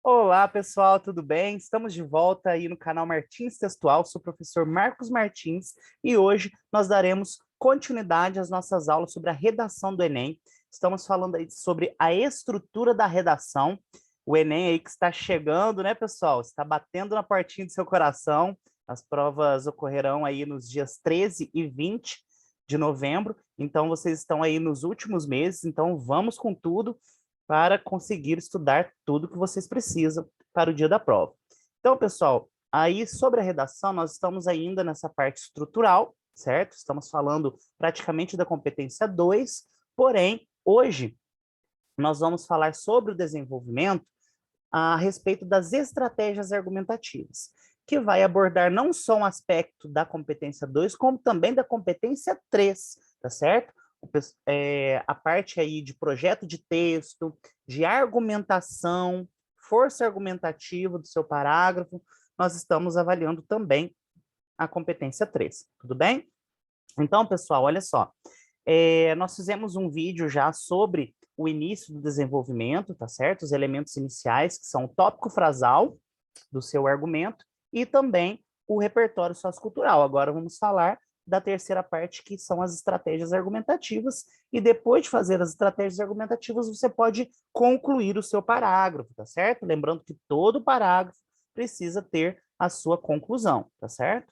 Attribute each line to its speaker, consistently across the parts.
Speaker 1: Olá, pessoal, tudo bem? Estamos de volta aí no canal Martins Textual. Sou o professor Marcos Martins e hoje nós daremos continuidade às nossas aulas sobre a redação do Enem. Estamos falando aí sobre a estrutura da redação. O Enem aí que está chegando, né, pessoal? Está batendo na portinha do seu coração. As provas ocorrerão aí nos dias 13 e 20 de novembro. Então, vocês estão aí nos últimos meses. Então, vamos com tudo para conseguir estudar tudo que vocês precisam para o dia da prova. Então, pessoal, aí sobre a redação, nós estamos ainda nessa parte estrutural, certo? Estamos falando praticamente da competência 2, porém, hoje, nós vamos falar sobre o desenvolvimento a respeito das estratégias argumentativas, que vai abordar não só um aspecto da competência 2, como também da competência 3, tá certo? A parte aí de projeto de texto, de argumentação, força argumentativa do seu parágrafo, nós estamos avaliando também a competência 3, tudo bem? Então, pessoal, olha só, nós fizemos um vídeo já sobre o início do desenvolvimento, tá certo? Os elementos iniciais, que são o tópico frasal do seu argumento e também o repertório sociocultural. Agora vamos falar da terceira parte, que são as estratégias argumentativas, e depois de fazer as estratégias argumentativas, você pode concluir o seu parágrafo, tá certo? Lembrando que todo parágrafo precisa ter a sua conclusão, tá certo?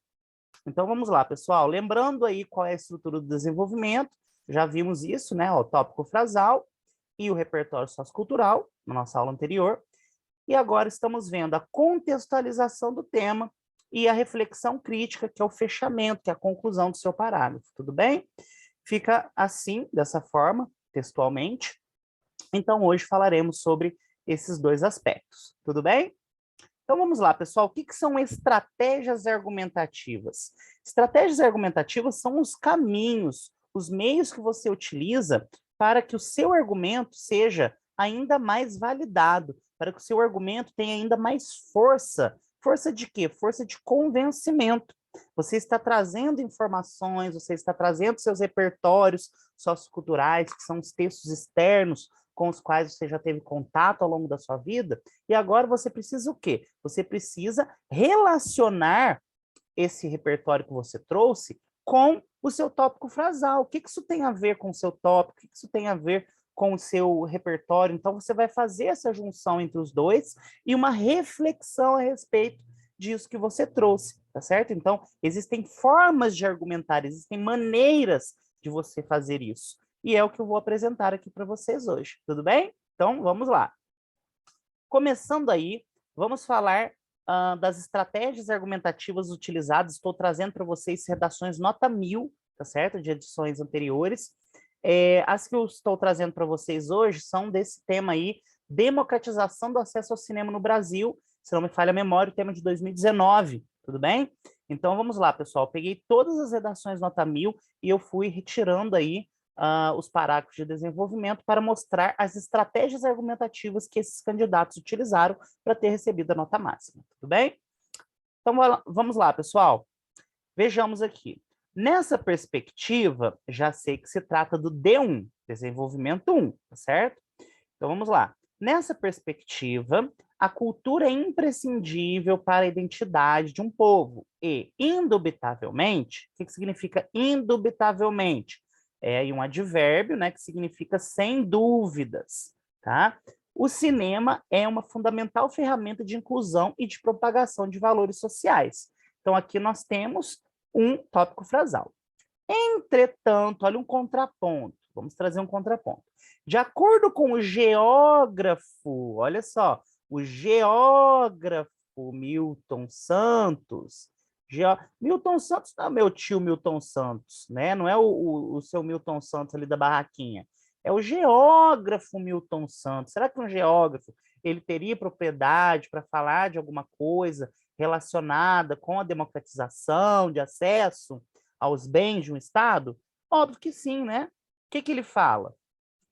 Speaker 1: Então vamos lá, pessoal. Lembrando aí qual é a estrutura do desenvolvimento, já vimos isso, né? O tópico frasal e o repertório sociocultural, na nossa aula anterior. E agora estamos vendo a contextualização do tema e a reflexão crítica, que é o fechamento, que é a conclusão do seu parágrafo, tudo bem? Fica assim, dessa forma, textualmente. Então, hoje falaremos sobre esses dois aspectos, tudo bem? Então, vamos lá, pessoal. O que são estratégias argumentativas? Estratégias argumentativas são os caminhos, os meios que você utiliza para que o seu argumento seja ainda mais validado, para que o seu argumento tenha ainda mais força. Força de quê? Força de convencimento. Você está trazendo informações, você está trazendo seus repertórios socioculturais, que são os textos externos com os quais você já teve contato ao longo da sua vida, e agora você precisa o quê? Você precisa relacionar esse repertório que você trouxe com o seu tópico frasal. O que isso tem a ver com o seu tópico? O que isso tem a ver com o seu repertório? Então, você vai fazer essa junção entre os dois e uma reflexão a respeito disso que você trouxe, tá certo? Então, existem formas de argumentar, existem maneiras de você fazer isso. E é o que eu vou apresentar aqui para vocês hoje, tudo bem? Então, vamos lá. Começando aí, vamos falar das estratégias argumentativas utilizadas. Estou trazendo para vocês redações nota 1000, tá certo? De edições anteriores. As que eu estou trazendo para vocês hoje são desse tema aí, democratização do acesso ao cinema no Brasil, se não me falha a memória, o tema de 2019, tudo bem? Então, vamos lá, pessoal. Eu peguei todas as redações nota 1000 e eu fui retirando aí os parágrafos de desenvolvimento para mostrar as estratégias argumentativas que esses candidatos utilizaram para ter recebido a nota máxima, tudo bem? Então, vamos lá, pessoal. Vejamos aqui. Nessa perspectiva, já sei que se trata do D1, desenvolvimento 1, tá certo? Então, vamos lá. Nessa perspectiva, a cultura é imprescindível para a identidade de um povo e, indubitavelmente, o que significa indubitavelmente? É aí um advérbio, né, que significa sem dúvidas, tá? O cinema é uma fundamental ferramenta de inclusão e de propagação de valores sociais. Então, aqui nós temos um tópico frasal. Entretanto, olha um contraponto. Vamos trazer um contraponto. De acordo com o geógrafo, olha só, o geógrafo Milton Santos. Milton Santos não é meu tio Milton Santos, né? Não é o seu Milton Santos ali da barraquinha. É o geógrafo Milton Santos. Será que um geógrafo ele teria propriedade para falar de alguma coisa relacionada com a democratização de acesso aos bens de um Estado? Óbvio que sim, né? O que ele fala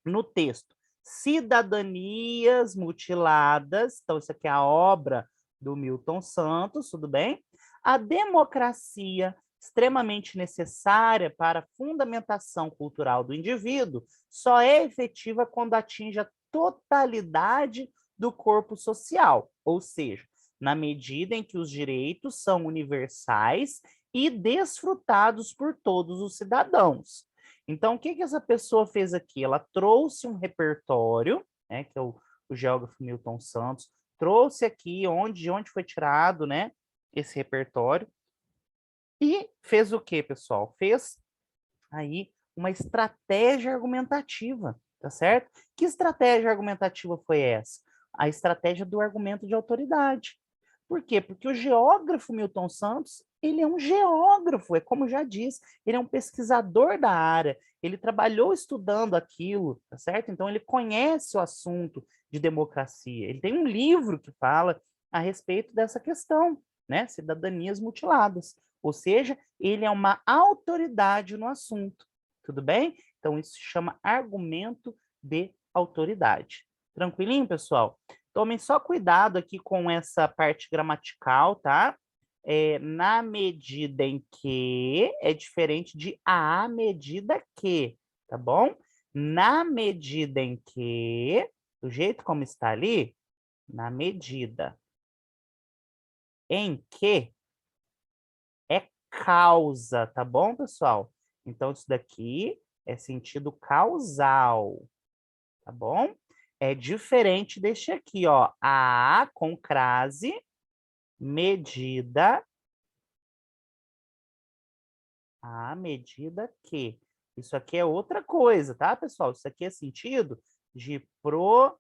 Speaker 1: no texto? Cidadanias mutiladas, então isso aqui é a obra do Milton Santos, tudo bem? A democracia, extremamente necessária para a fundamentação cultural do indivíduo, só é efetiva quando atinge a totalidade do corpo social, ou seja, na medida em que os direitos são universais e desfrutados por todos os cidadãos. Então, o que essa pessoa fez aqui? Ela trouxe um repertório, né, que é o geógrafo Milton Santos, trouxe aqui de onde foi tirado, né, esse repertório, e fez o quê, pessoal? Fez aí uma estratégia argumentativa, tá certo? Que estratégia argumentativa foi essa? A estratégia do argumento de autoridade. Por quê? Porque o geógrafo Milton Santos, ele é um geógrafo, é como já diz, ele é um pesquisador da área, ele trabalhou estudando aquilo, tá certo? Então ele conhece o assunto de democracia. Ele tem um livro que fala a respeito dessa questão, né? Cidadanias mutiladas. Ou seja, ele é uma autoridade no assunto. Tudo bem? Então, isso se chama argumento de autoridade. Tranquilinho, pessoal? Tomem só cuidado aqui com essa parte gramatical, tá? Na medida em que é diferente de à medida que, tá bom? Na medida em que, do jeito como está ali, na medida em que é causa, tá bom, pessoal? Então, isso daqui é sentido causal, tá bom? É diferente deste aqui, ó. A com crase, medida, a medida que. Isso aqui é outra coisa, tá, pessoal? Isso aqui é sentido de proporção,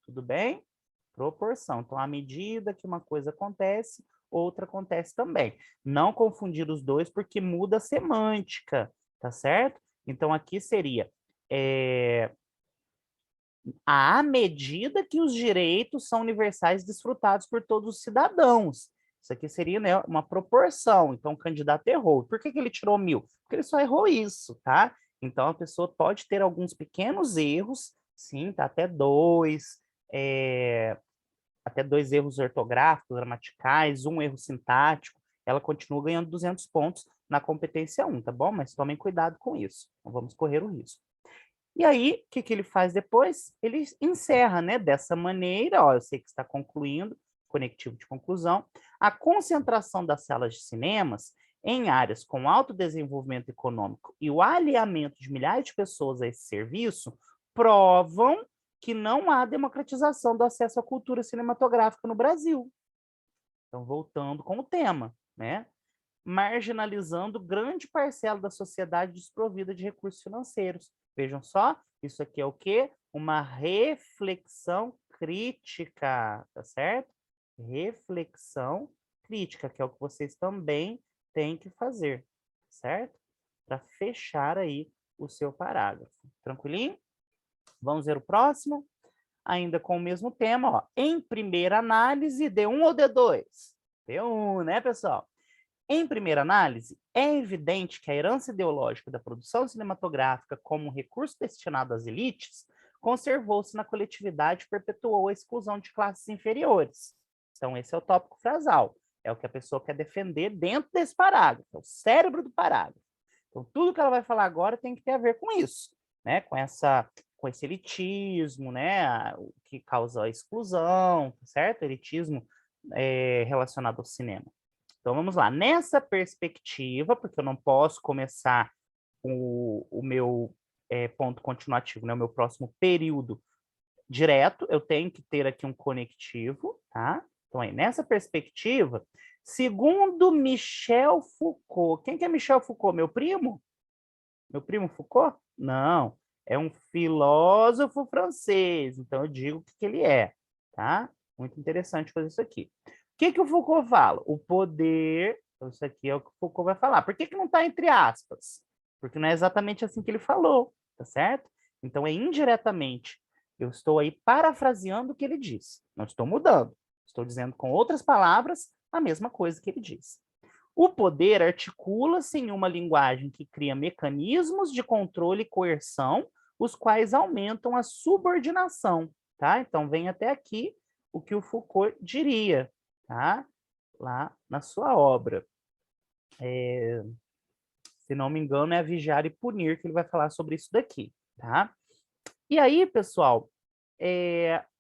Speaker 1: tudo bem? Proporção. Então, à medida que uma coisa acontece, outra acontece também. Não confundir os dois, porque muda a semântica, tá certo? Então, aqui seria à medida que os direitos são universais desfrutados por todos os cidadãos. Isso aqui seria, né, uma proporção. Então, o candidato errou. Por que ele tirou 1.000? Porque ele só errou isso, tá? Então, a pessoa pode ter alguns pequenos erros, sim, tá? Até dois erros ortográficos, gramaticais, um erro sintático, ela continua ganhando 200 pontos na competência 1, tá bom? Mas tomem cuidado com isso, não vamos correr o risco. E aí, o que ele faz depois? Ele encerra, né? Dessa maneira, ó, eu sei que está concluindo, conectivo de conclusão, a concentração das salas de cinemas em áreas com alto desenvolvimento econômico e o alinhamento de milhares de pessoas a esse serviço provam que não há democratização do acesso à cultura cinematográfica no Brasil. Então, voltando com o tema, né? Marginalizando grande parcela da sociedade desprovida de recursos financeiros. Vejam só, isso aqui é o quê? Uma reflexão crítica, tá certo? Reflexão crítica, que é o que vocês também têm que fazer, certo? Para fechar aí o seu parágrafo. Tranquilinho? Vamos ver o próximo? Ainda com o mesmo tema, ó. Em primeira análise, D1 ou D2? D1, né, pessoal? Em primeira análise, é evidente que a herança ideológica da produção cinematográfica como um recurso destinado às elites conservou-se na coletividade e perpetuou a exclusão de classes inferiores. Então, esse é o tópico frasal. É o que a pessoa quer defender dentro desse parágrafo, é o cérebro do parágrafo. Então, tudo que ela vai falar agora tem que ter a ver com isso, né? Com esse elitismo, né? O que causa a exclusão, certo? Elitismo relacionado ao cinema. Então, vamos lá. Nessa perspectiva, porque eu não posso começar o meu ponto continuativo, né, o meu próximo período direto, eu tenho que ter aqui um conectivo, tá? Então, aí, nessa perspectiva, segundo Michel Foucault, quem que é Michel Foucault? Meu primo? Meu primo Foucault? Não, é um filósofo francês, então eu digo o que ele é, tá? Muito interessante fazer isso aqui. O que o Foucault fala? O poder, então isso aqui é o que o Foucault vai falar. Por que não está entre aspas? Porque não é exatamente assim que ele falou, tá certo? Então é indiretamente. Eu estou aí parafraseando o que ele diz. Não estou mudando. Estou dizendo com outras palavras a mesma coisa que ele diz. O poder articula-se em uma linguagem que cria mecanismos de controle e coerção, os quais aumentam a subordinação, tá? Então, vem até aqui o que o Foucault diria, tá? Lá na sua obra. Se não me engano, é a Vigiar e Punir, que ele vai falar sobre isso daqui, tá? E aí, pessoal,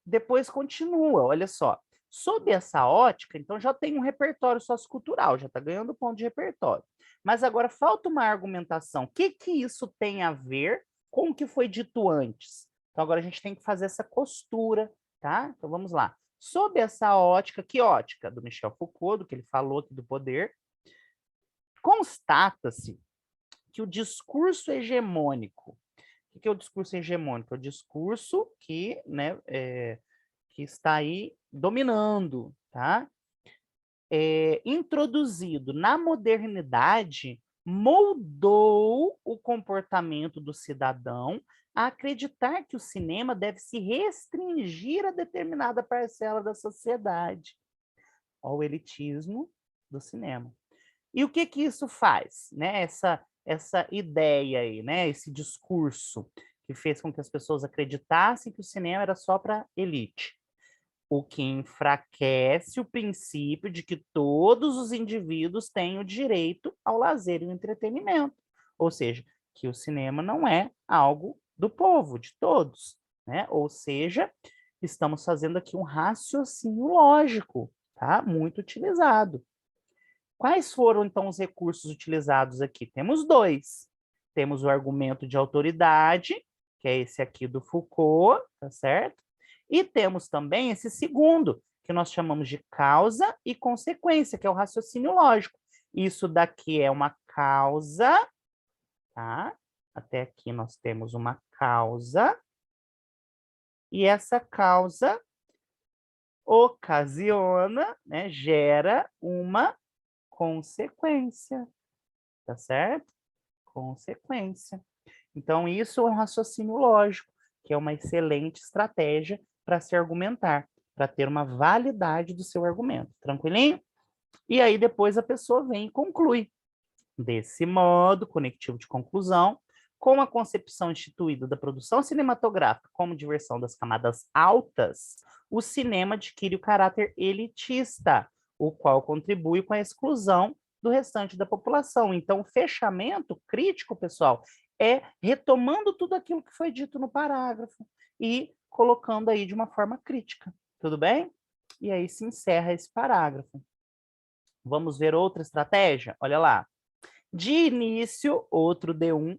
Speaker 1: depois continua, olha só. Sob essa ótica, então já tem um repertório sociocultural, já está ganhando ponto de repertório. Mas agora falta uma argumentação. O que isso tem a ver com o que foi dito antes? Então agora a gente tem que fazer essa costura, tá? Então vamos lá. Sob essa ótica, que ótica? Do Michel Foucault, do que ele falou aqui do poder, constata-se que o discurso hegemônico, o que é o discurso hegemônico? É o discurso que, né, que está aí dominando, tá? Introduzido na modernidade, moldou o comportamento do cidadão a acreditar que o cinema deve se restringir a determinada parcela da sociedade, ao elitismo do cinema. E o que isso faz, né? Essa ideia aí, né? Esse discurso que fez com que as pessoas acreditassem que o cinema era só para elite. O que enfraquece o princípio de que todos os indivíduos têm o direito ao lazer e ao entretenimento. Ou seja, que o cinema não é algo do povo, de todos, né? Ou seja, estamos fazendo aqui um raciocínio lógico, tá? Muito utilizado. Quais foram, então, os recursos utilizados aqui? Temos dois. Temos o argumento de autoridade, que é esse aqui do Foucault, tá certo? E temos também esse segundo, que nós chamamos de causa e consequência, que é o raciocínio lógico. Isso daqui é uma causa, tá? Até aqui nós temos uma causa. E essa causa ocasiona, né, gera uma consequência, tá certo? Consequência. Então, isso é um raciocínio lógico, que é uma excelente estratégia para se argumentar, para ter uma validade do seu argumento. Tranquilinho? E aí, depois a pessoa vem e conclui. Desse modo, conectivo de conclusão, com a concepção instituída da produção cinematográfica como diversão das camadas altas, o cinema adquire o caráter elitista, o qual contribui com a exclusão do restante da população. Então, o fechamento crítico, pessoal, é retomando tudo aquilo que foi dito no parágrafo e colocando aí de uma forma crítica. Tudo bem? E aí se encerra esse parágrafo. Vamos ver outra estratégia? Olha lá. De início, outro D1,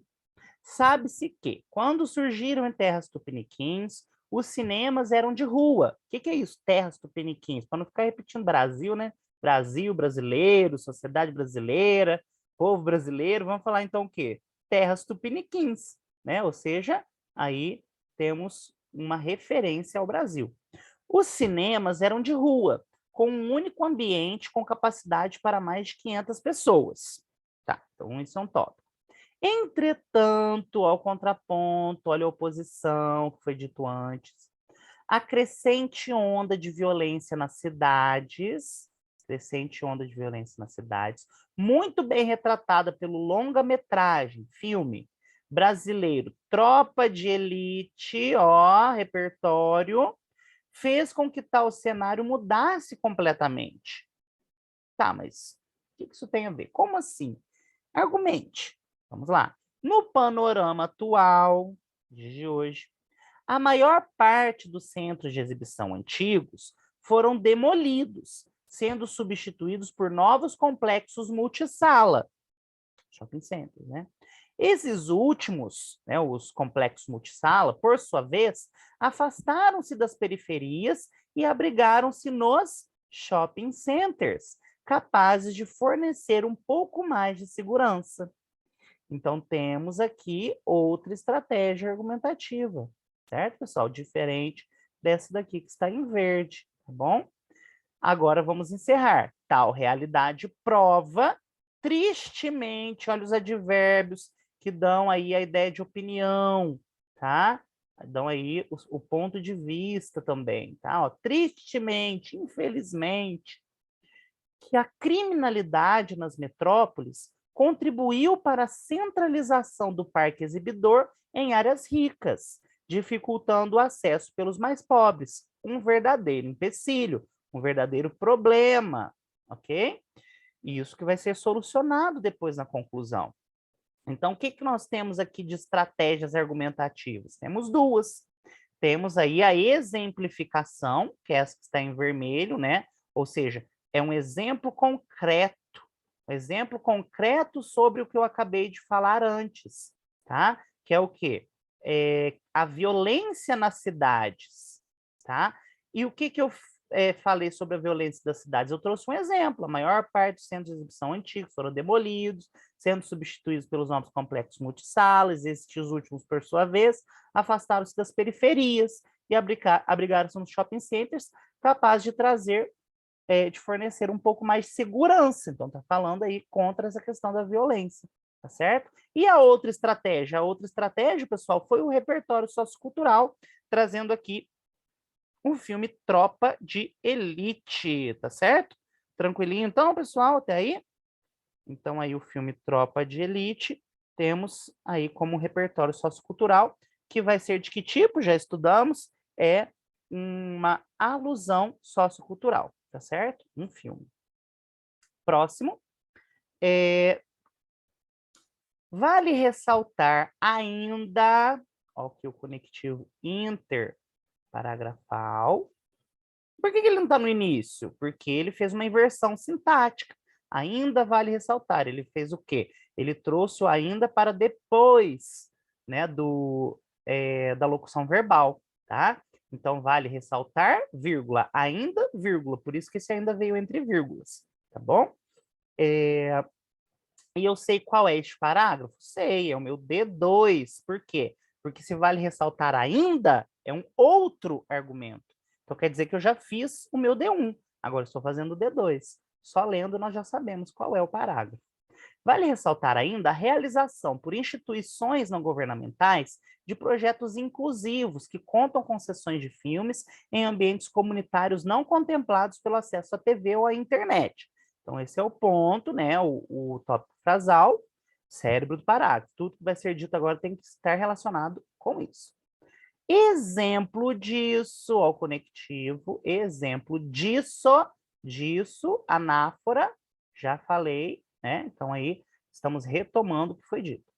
Speaker 1: sabe-se que, quando surgiram em terras tupiniquins, os cinemas eram de rua. O que é isso, terras tupiniquins? Para não ficar repetindo Brasil, né? Brasil, brasileiro, sociedade brasileira, povo brasileiro, vamos falar então o quê? Terras tupiniquins, né? Ou seja, aí temos uma referência ao Brasil. Os cinemas eram de rua, com um único ambiente com capacidade para mais de 500 pessoas. Tá, então isso é um tópico. Entretanto, ao contraponto, olha a oposição que foi dito antes, a crescente onda de violência nas cidades, muito bem retratada pelo longa-metragem, filme brasileiro, Tropa de Elite, ó, repertório, fez com que tal cenário mudasse completamente. Tá, mas o que isso tem a ver? Como assim? Argumente. Vamos lá. No panorama atual de hoje, a maior parte dos centros de exibição antigos foram demolidos, sendo substituídos por novos complexos multisala, shopping centers, né? Esses últimos, né, os complexos multisala, por sua vez, afastaram-se das periferias e abrigaram-se nos shopping centers, capazes de fornecer um pouco mais de segurança. Então, temos aqui outra estratégia argumentativa, certo, pessoal? Diferente dessa daqui que está em verde, tá bom? Agora vamos encerrar. Tal realidade prova, tristemente, olha os advérbios que dão aí a ideia de opinião, tá? Dão aí o ponto de vista também, tá? Ó, tristemente, infelizmente, que a criminalidade nas metrópoles contribuiu para a centralização do parque exibidor em áreas ricas, dificultando o acesso pelos mais pobres, um verdadeiro empecilho, um verdadeiro problema, ok? E isso que vai ser solucionado depois na conclusão. Então, o que nós temos aqui de estratégias argumentativas? Temos duas. temos aí a exemplificação, que é essa que está em vermelho, né? Ou seja, é um exemplo concreto sobre o que eu acabei de falar antes, tá? Que é o quê? A violência nas cidades, tá? E o que eu falei sobre a violência das cidades? Eu trouxe um exemplo. A maior parte dos centros de exibição antigos foram demolidos, sendo substituídos pelos novos complexos multissalas. Estes últimos, por sua vez, afastaram-se das periferias e abrigaram-se nos shopping centers, capazes de trazer, de fornecer um pouco mais de segurança. Então, está falando aí contra essa questão da violência, tá certo? E a outra estratégia? A outra estratégia, pessoal, foi o repertório sociocultural, trazendo aqui o filme Tropa de Elite, tá certo? Tranquilinho então, pessoal, até aí? Então, aí o filme Tropa de Elite, temos aí como repertório sociocultural, que vai ser de que tipo? Já estudamos, é uma alusão sociocultural, tá certo? Um filme. Próximo. Vale ressaltar ainda, ó, que o conectivo interparagrafal. Por que ele não está no início? Porque ele fez uma inversão sintática. Ainda vale ressaltar, ele fez o quê? Ele trouxe o ainda para depois, né, da locução verbal, tá? Então, vale ressaltar, vírgula, ainda, vírgula. Por isso que esse ainda veio entre vírgulas, tá bom? E eu sei qual é este parágrafo? Sei, é o meu D2. Por quê? Porque se vale ressaltar ainda, é um outro argumento. Então, quer dizer que eu já fiz o meu D1. Agora estou fazendo o D2. Só lendo, nós já sabemos qual é o parágrafo. Vale ressaltar ainda a realização por instituições não governamentais de projetos inclusivos que contam com sessões de filmes em ambientes comunitários não contemplados pelo acesso à TV ou à internet. Então, esse é o ponto, né? O tópico frasal, cérebro do parágrafo. Tudo que vai ser dito agora tem que estar relacionado com isso. Exemplo disso, ao conectivo, exemplo disso, anáfora, já falei, né? Então, aí, estamos retomando o que foi dito.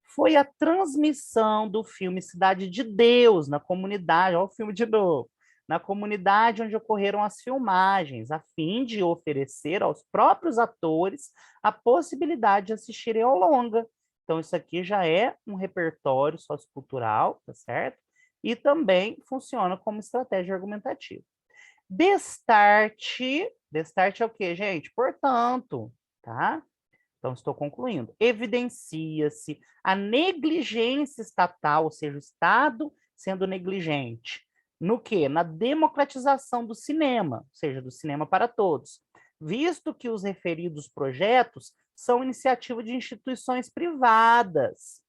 Speaker 1: Foi a transmissão do filme Cidade de Deus na comunidade, olha o filme de novo, na comunidade onde ocorreram as filmagens, a fim de oferecer aos próprios atores a possibilidade de assistirem ao longa. Então, isso aqui já é um repertório sociocultural, tá certo? E também funciona como estratégia argumentativa. Destarte é o quê, gente? Portanto, tá? Então, estou concluindo. Evidencia-se a negligência estatal, ou seja, o Estado sendo negligente. No quê? Na democratização do cinema, ou seja, do cinema para todos, visto que os referidos projetos são iniciativa de instituições privadas.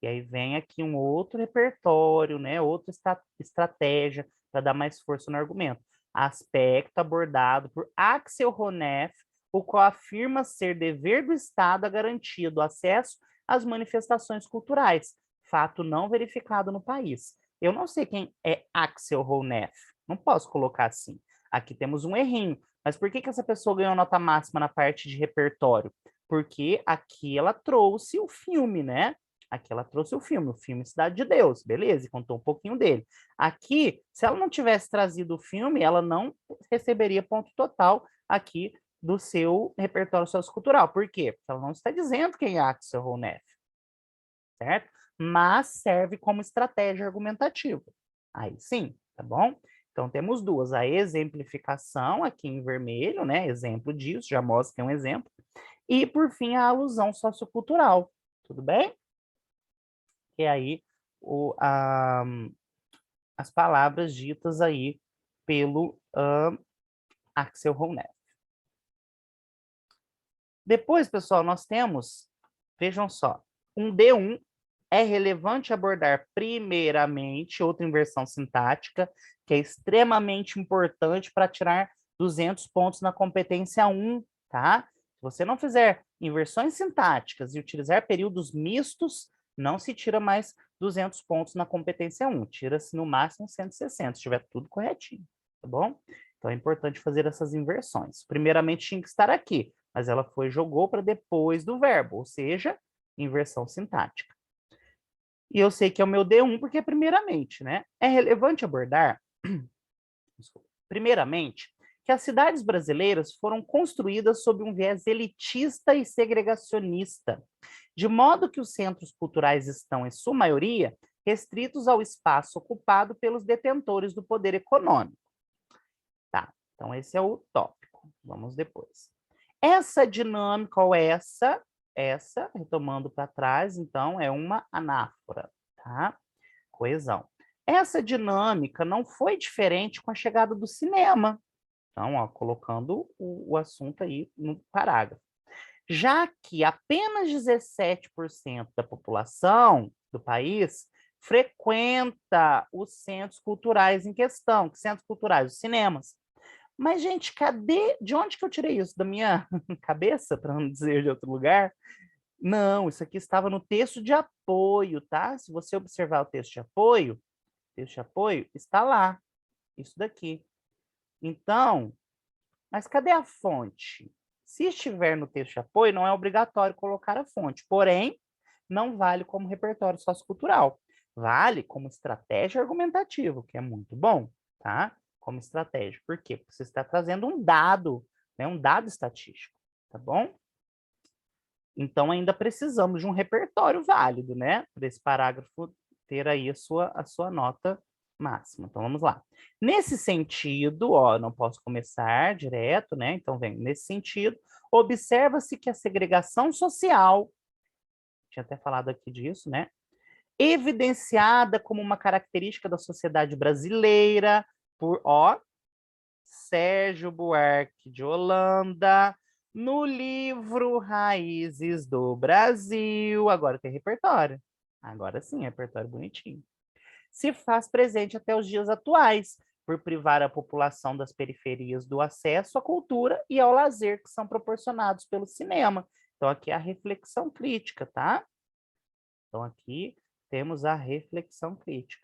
Speaker 1: E aí vem aqui um outro repertório, né? Outra estratégia para dar mais força no argumento. Aspecto abordado por Axel Honneth, o qual afirma ser dever do Estado a garantia do acesso às manifestações culturais, fato não verificado no país. Eu não sei quem é Axel Honneth, não posso colocar assim. Aqui temos um errinho, mas por que essa pessoa ganhou nota máxima na parte de repertório? Porque aqui ela trouxe o filme, né? Aqui ela trouxe o filme Cidade de Deus, beleza, e contou um pouquinho dele. Aqui, se ela não tivesse trazido o filme, ela não receberia ponto total aqui do seu repertório sociocultural. Por quê? Porque ela não está dizendo quem é Axel Honneth, certo? Mas serve como estratégia argumentativa. Aí sim, tá bom? Então temos duas, a exemplificação aqui em vermelho, né? Exemplo disso, já mostra que é um exemplo. E por fim a alusão sociocultural, tudo bem? Que é aí as palavras ditas aí pelo Axel Honneth. Depois, pessoal, nós temos, vejam só, um D1 é relevante abordar primeiramente outra inversão sintática, que é extremamente importante para tirar 200 pontos na competência 1, tá? Se você não fizer inversões sintáticas e utilizar períodos mistos, não se tira mais 200 pontos na competência 1, tira-se no máximo 160, se estiver tudo corretinho, tá bom? Então é importante fazer essas inversões. Primeiramente tinha que estar aqui, mas ela jogou para depois do verbo, ou seja, inversão sintática. E eu sei que é o meu D1 porque, primeiramente, né, é relevante abordar, primeiramente, que as cidades brasileiras foram construídas sob um viés elitista e segregacionista, de modo que os centros culturais estão, em sua maioria, restritos ao espaço ocupado pelos detentores do poder econômico. Tá, então esse é o tópico. Vamos depois. Essa dinâmica, ou essa, retomando para trás, então, é uma anáfora, tá? Coesão. Essa dinâmica não foi diferente com a chegada do cinema. Então, ó, colocando o assunto aí no parágrafo. Já que apenas 17% da população do país frequenta os centros culturais em questão. Que centros culturais? Os cinemas. Mas, gente, cadê? De onde que eu tirei isso? Da minha cabeça, para não dizer de outro lugar? Não, isso aqui estava no texto de apoio, tá? Se você observar o texto de apoio está lá, isso daqui. Então, mas cadê a fonte? Se estiver no texto de apoio, não é obrigatório colocar a fonte, porém, não vale como repertório sociocultural. Vale como estratégia argumentativa, o que é muito bom, tá? Como estratégia. Por quê? Porque você está trazendo um dado, né? Um dado estatístico, tá bom? Então, ainda precisamos de um repertório válido, né? Para esse parágrafo ter aí a sua nota máxima. Então, vamos lá. Nesse sentido, ó, não posso começar direto, né? Então, vem, nesse sentido, observa-se que a segregação social, tinha até falado aqui disso, né? Evidenciada como uma característica da sociedade brasileira por, ó, Sérgio Buarque de Holanda, no livro Raízes do Brasil. Agora tem repertório. Agora sim, repertório bonitinho. Se faz presente até os dias atuais, por privar a população das periferias do acesso à cultura e ao lazer que são proporcionados pelo cinema. Então, aqui é a reflexão crítica, tá? Então, aqui temos a reflexão crítica.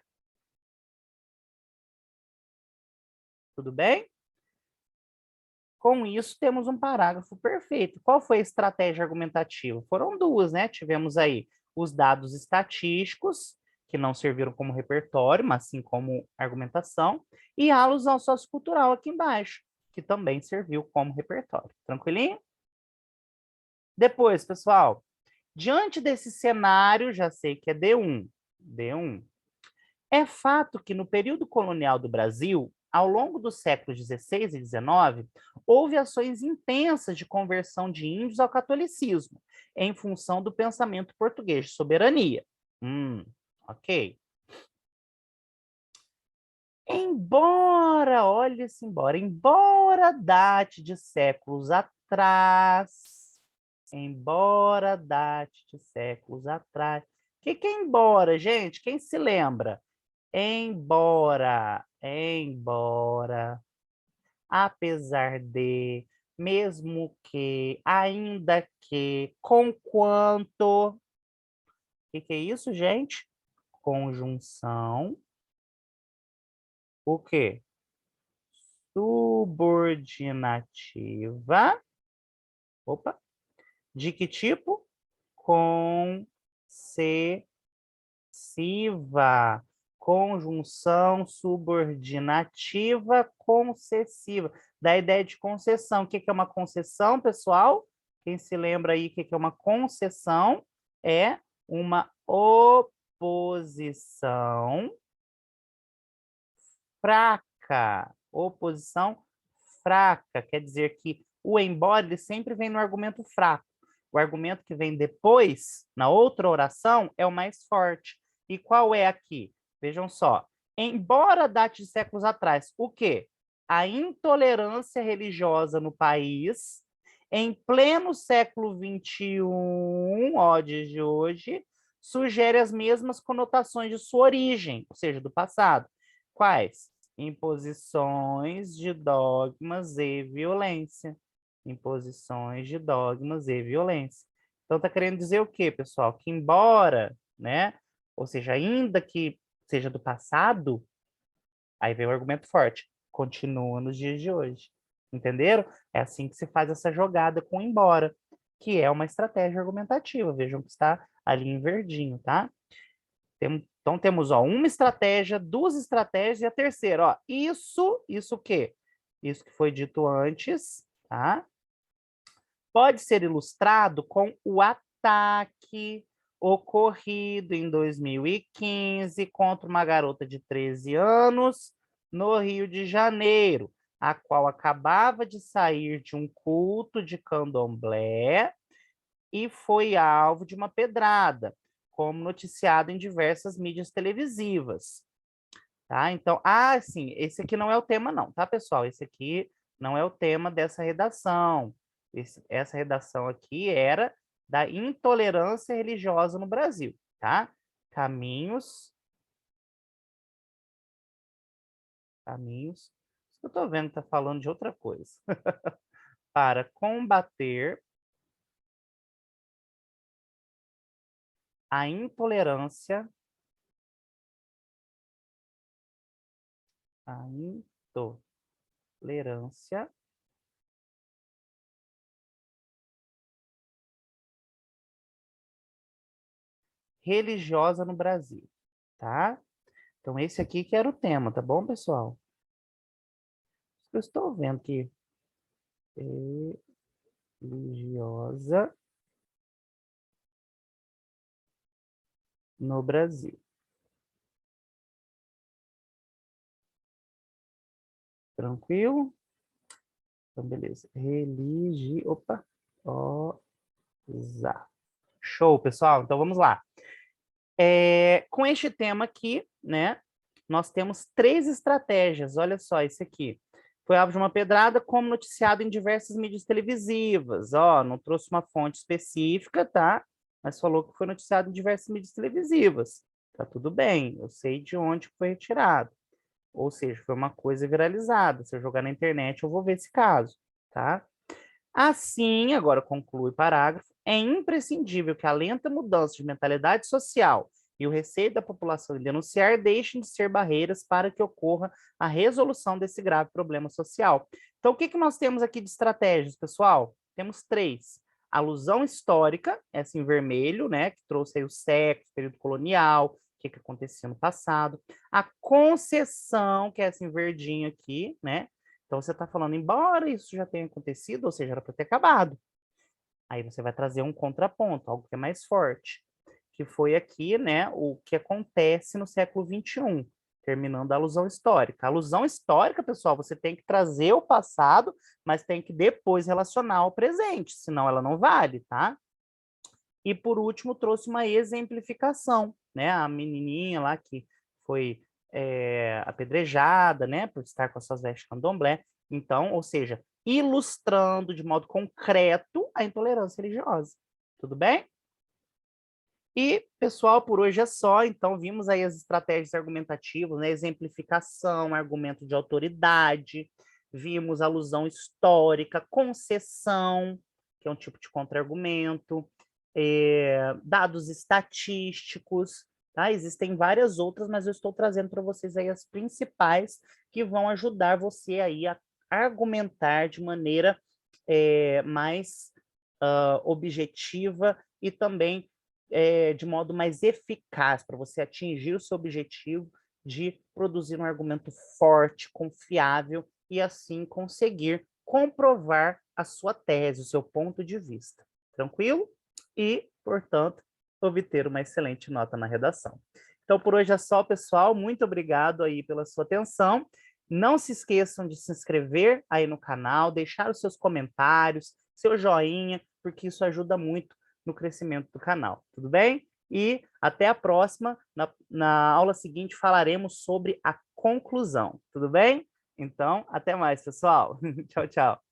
Speaker 1: Tudo bem? Com isso, temos um parágrafo perfeito. Qual foi a estratégia argumentativa? Foram duas, né? Tivemos aí os dados estatísticos, que não serviram como repertório, mas sim como argumentação, e a alusão sociocultural aqui embaixo, que também serviu como repertório. Tranquilinho? Depois, pessoal, diante desse cenário, já sei que é D1. D1. É fato que no período colonial do Brasil, ao longo dos séculos XVI e XIX, houve ações intensas de conversão de índios ao catolicismo, em função do pensamento português de soberania. Ok. Embora date de séculos atrás, o que é embora, gente? Quem se lembra? Embora, apesar de, mesmo que, ainda que, conquanto. O que é isso, gente? Conjunção. O quê? Subordinativa. Opa. De que tipo? Concessiva. Conjunção subordinativa concessiva. Da ideia de concessão. O que é uma concessão, pessoal? Quem se lembra aí o que é uma concessão? É uma oposição fraca. Oposição fraca. Quer dizer que o embora ele sempre vem no argumento fraco. O argumento que vem depois, na outra oração, é o mais forte. E qual é aqui? Vejam só. Embora date de séculos atrás, o quê? A intolerância religiosa no país, em pleno século XXI, ó, de hoje, sugere as mesmas conotações de sua origem, ou seja, do passado. Quais? Imposições de dogmas e violência. Imposições de dogmas e violência. Então, está querendo dizer o quê, pessoal? Que embora, né? Ou seja, ainda que seja do passado, aí vem o argumento forte, continua nos dias de hoje. Entenderam? É assim que se faz essa jogada com embora, que é uma estratégia argumentativa. Vejam que está ali em verdinho, tá? Então, temos, ó, uma estratégia, duas estratégias e a terceira, ó. Isso o quê? Isso que foi dito antes, tá? Pode ser ilustrado com o ataque ocorrido em 2015 contra uma garota de 13 anos no Rio de Janeiro, a qual acabava de sair de um culto de candomblé e foi alvo de uma pedrada, como noticiado em diversas mídias televisivas. Tá? Então, sim, esse aqui não é o tema não, tá, pessoal? Esse aqui não é o tema dessa redação. Essa redação aqui era da intolerância religiosa no Brasil, tá? Caminhos. Eu tô vendo que tá falando de outra coisa. Para combater a intolerância, a intolerância religiosa no Brasil, tá? Então, esse aqui que era o tema, tá bom, pessoal? Eu estou vendo que religiosa no Brasil. Tranquilo? Então, beleza. Opa. Show, pessoal. Então, vamos lá. Com este tema aqui, né, nós temos 3 estratégias. Olha só, esse aqui. Foi alvo de uma pedrada, como noticiado em diversas mídias televisivas. Ó, não trouxe uma fonte específica, tá? Mas falou que foi noticiado em diversas mídias televisivas. Tá tudo bem, eu sei de onde foi retirado. Ou seja, foi uma coisa viralizada. Se eu jogar na internet, eu vou ver esse caso, tá? Assim, agora conclui o parágrafo, é imprescindível que a lenta mudança de mentalidade social e o receio da população em denunciar deixem de ser barreiras para que ocorra a resolução desse grave problema social. Então, o que nós temos aqui de estratégias, pessoal? Temos 3. Alusão histórica, essa em vermelho, né, que trouxe aí o século, período colonial, o que acontecia no passado. A concessão, que é essa em verdinho aqui, né, então, você está falando, embora isso já tenha acontecido, ou seja, era para ter acabado. Aí você vai trazer um contraponto, algo que é mais forte, que foi aqui, né, o que acontece no século XXI, terminando a alusão histórica. A alusão histórica, pessoal, você tem que trazer o passado, mas tem que depois relacionar ao presente, senão ela não vale, tá? E, por último, trouxe uma exemplificação, né? A menininha lá que foi apedrejada, né? Por estar com as suas vestes candomblé. Então, ou seja, ilustrando de modo concreto a intolerância religiosa. Tudo bem? E, pessoal, por hoje é só. Então, vimos aí as estratégias argumentativas, né? Exemplificação, argumento de autoridade, vimos alusão histórica, concessão, que é um tipo de contra-argumento, dados estatísticos, tá? Existem várias outras, mas eu estou trazendo para vocês aí as principais que vão ajudar você aí a argumentar de maneira mais objetiva e também de modo mais eficaz para você atingir o seu objetivo de produzir um argumento forte, confiável e assim conseguir comprovar a sua tese, o seu ponto de vista. Tranquilo? E, portanto, obter uma excelente nota na redação. Então, por hoje é só, pessoal. Muito obrigado aí pela sua atenção. Não se esqueçam de se inscrever aí no canal, deixar os seus comentários, seu joinha, porque isso ajuda muito no crescimento do canal, tudo bem? E até a próxima. Na aula seguinte falaremos sobre a conclusão, tudo bem? Então, até mais, pessoal. Tchau, tchau.